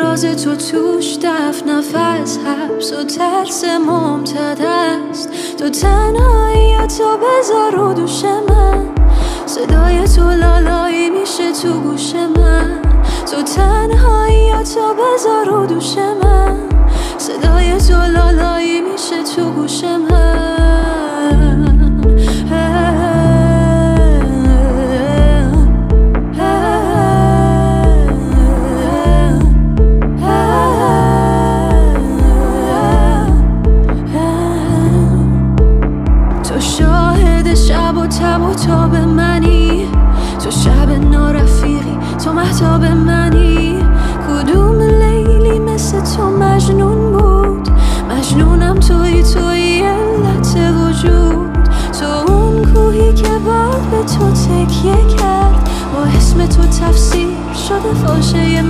راز تو توش دفت نفس حبس و ترس ممتد است. تو تنهاییاتو بذار رو دوش من، صدای تو لالایی میشه تو گوش من. تو تنهاییاتو بذار رو دوش من، صدای تو لالایی میشه تو گوش من. تو شاهد شب و تب و تاب منی، تو شب نارفیقی، تو مهتاب منی. کدوم لیلی مثل تو مجنون بود؟ مجنونم توی علت وجود. تو اون کوهی که باد به تو تکیه کرد، با اسم تو تفسیر شده فاشه